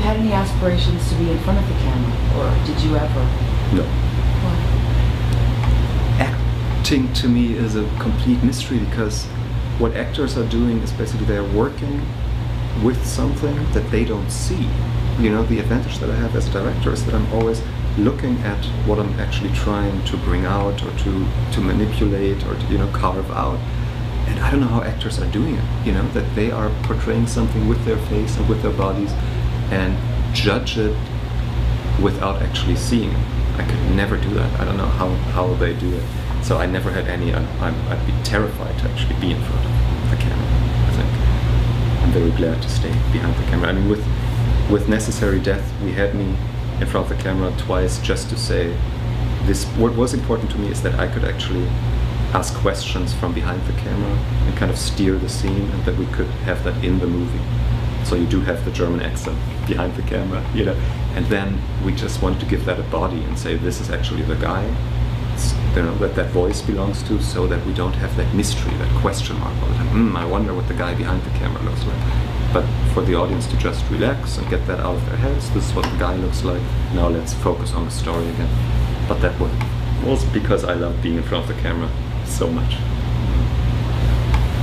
had any aspirations to be in front of the camera, or did you ever? No. Why? Acting to me is a complete mystery, because what actors are doing is basically they're working with something that they don't see. You know, the advantage that I have as a director is that I'm always looking at what I'm actually trying to bring out, or to manipulate, or to, you know, carve out. And I don't know how actors are doing it, you know, that they are portraying something with their face and with their bodies and judge it without actually seeing it. I could never do that. I don't know how they do it. So I never had any, I'd be terrified to actually be in front of the camera, I think. I'm very glad to stay behind the camera. I mean, with Necessary Death, we had me in front of the camera twice just to say this. What was important to me is that I could actually ask questions from behind the camera and kind of steer the scene, and that we could have that in the movie. So you do have the German accent behind the camera, you know, and then we just wanted to give that a body and say this is actually the guy, you know, that voice belongs to, so that we don't have that mystery, that question mark all the time. I wonder what the guy behind the camera looks like. But for the audience to just relax and get that out of their heads, this is what the guy looks like, now let's focus on the story again. But that was because I love being in front of the camera so much.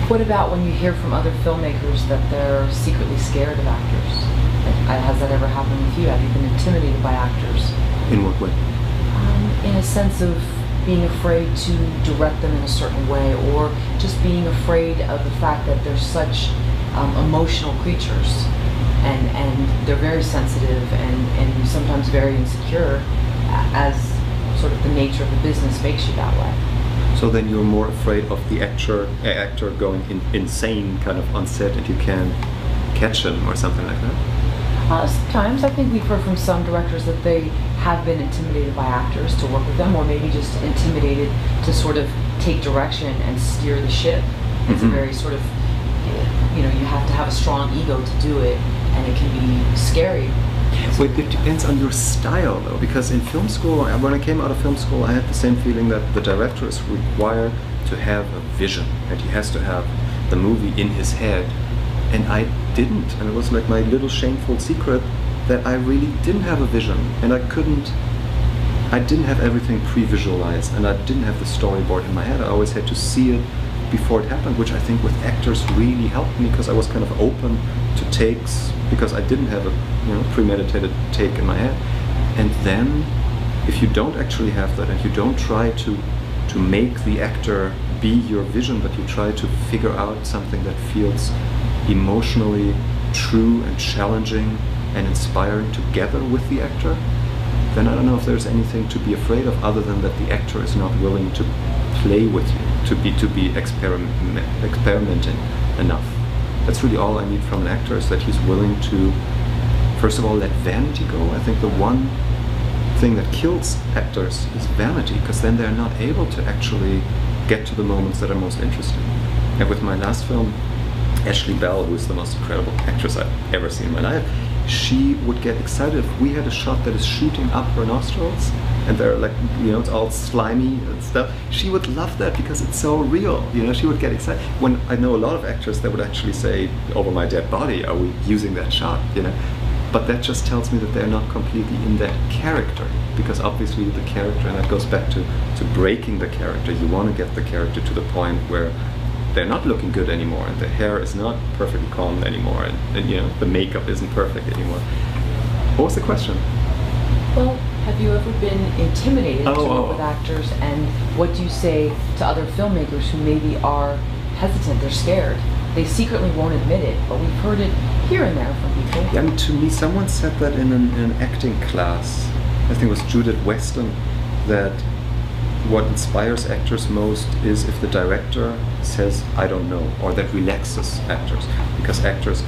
What about when you hear from other filmmakers that they're secretly scared of actors? Has that ever happened with you? Have you been intimidated by actors? In what way? In a sense of being afraid to direct them in a certain way, or just being afraid of the fact that they're such emotional creatures, and they're very sensitive and sometimes very insecure, as sort of the nature of the business makes you that way. So then you're more afraid of the actor going insane kind of on set, and you can catch him or something like that? Sometimes I think we've heard from some directors that they have been intimidated by actors to work with them, or maybe just intimidated to sort of take direction and steer the ship. It's a very sort of, you know, you have to have a strong ego to do it, and it can be scary. So it depends on your style, though, because in film school, when I came out of film school, I had the same feeling that the director is required to have a vision, and he has to have the movie in his head. And I didn't, and it was like my little shameful secret that I really didn't have a vision, and I didn't have everything pre-visualized, and I didn't have the storyboard in my head. I always had to see it before it happened, which I think with actors really helped me, because I was kind of open to takes, because I didn't have a, you know, premeditated take in my head. And then if you don't actually have that, and you don't try to make the actor be your vision, but you try to figure out something that feels emotionally true and challenging and inspiring together with the actor, then I don't know if there's anything to be afraid of, other than that the actor is not willing to play with you, to be experimenting enough. That's really all I need from an actor, is that he's willing to, first of all, let vanity go. I think the one thing that kills actors is vanity, because then they're not able to actually get to the moments that are most interesting. And with my last film, Ashley Bell, who is the most incredible actress I've ever seen in my life, she would get excited if we had a shot that is shooting up her nostrils, and they're like, you know, it's all slimy and stuff. She would love that because it's so real, you know. She would get excited. When I know a lot of actors that would actually say, over my dead body, are we using that shot, you know? But that just tells me that they're not completely in that character, because obviously the character, and that goes back to breaking the character. You want to get the character to the point where they're not looking good anymore, and the hair is not perfectly combed anymore, and you know, the makeup isn't perfect anymore. What was the question? Well, have you ever been intimidated to work with actors, and what do you say to other filmmakers who maybe are hesitant, they're scared? They secretly won't admit it, but we've heard it here and there from people. Yeah, I mean, to me, someone said that in an acting class, I think it was Judith Weston, that what inspires actors most is if the director says, I don't know, or that relaxes actors. Because actors,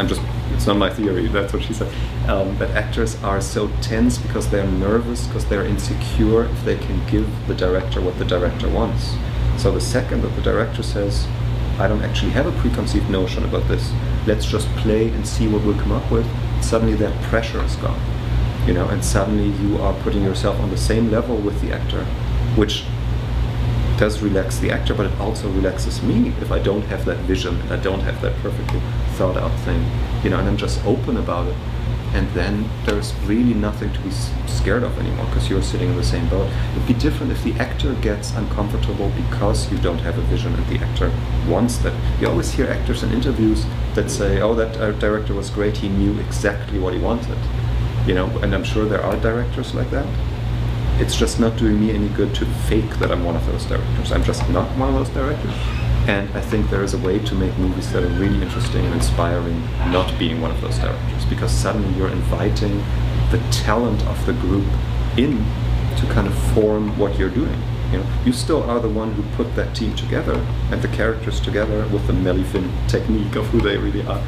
it's not my theory, that's what she said, that actors are so tense because they're nervous, because they're insecure if they can give the director what the director wants. So the second that the director says, I don't actually have a preconceived notion about this, let's just play and see what we'll come up with, suddenly that pressure is gone. You know, and suddenly you are putting yourself on the same level with the actor, which does relax the actor, but it also relaxes me if I don't have that vision and I don't have that perfectly thought out thing, you know, and I'm just open about it. and then there's really nothing to be scared of anymore because you're sitting in the same boat. It'd be different if the actor gets uncomfortable because you don't have a vision and the actor wants that. You always hear actors in interviews that say, oh, that director was great, he knew exactly what he wanted. You know, and I'm sure there are directors like that. It's just not doing me any good to fake that I'm one of those directors. I'm just not one of those directors. And I think there is a way to make movies that are really interesting and inspiring not being one of those directors, because suddenly you're inviting the talent of the group in to kind of form what you're doing. You know, you still are the one who put that team together and the characters together with the Melifin technique of who they really are.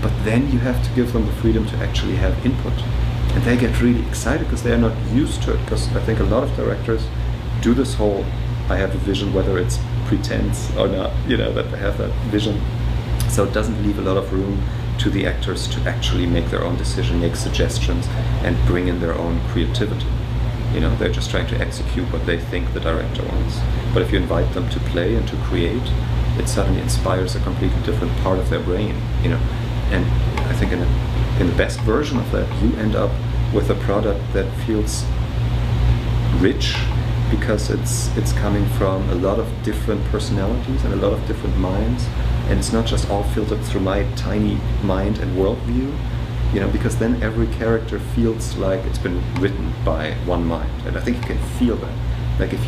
But then you have to give them the freedom to actually have input. And they get really excited because they are not used to it, because I think a lot of directors do this whole I have a vision, whether it's pretense or not, you know, that they have that vision. So it doesn't leave a lot of room to the actors to actually make their own decision, make suggestions, and bring in their own creativity. You know, they're just trying to execute what they think the director wants. But if you invite them to play and to create, it suddenly inspires a completely different part of their brain, you know. And I think in the best version of that, you end up with a product that feels rich, because it's coming from a lot of different personalities and a lot of different minds, and it's not just all filtered through my tiny mind and worldview, you know, because then every character feels like it's been written by one mind, and I think you can feel that. Like if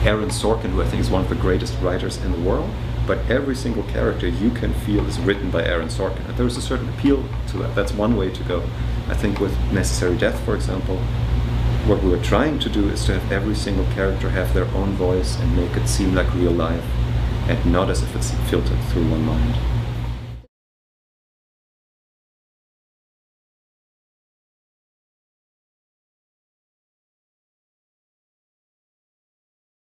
Aaron Sorkin, who I think is one of the greatest writers in the world, but every single character you can feel is written by Aaron Sorkin, and there's a certain appeal to that. That's one way to go. I think with Necessary Death, for example, what we were trying to do is to have every single character have their own voice and make it seem like real life, and not as if it's filtered through one mind.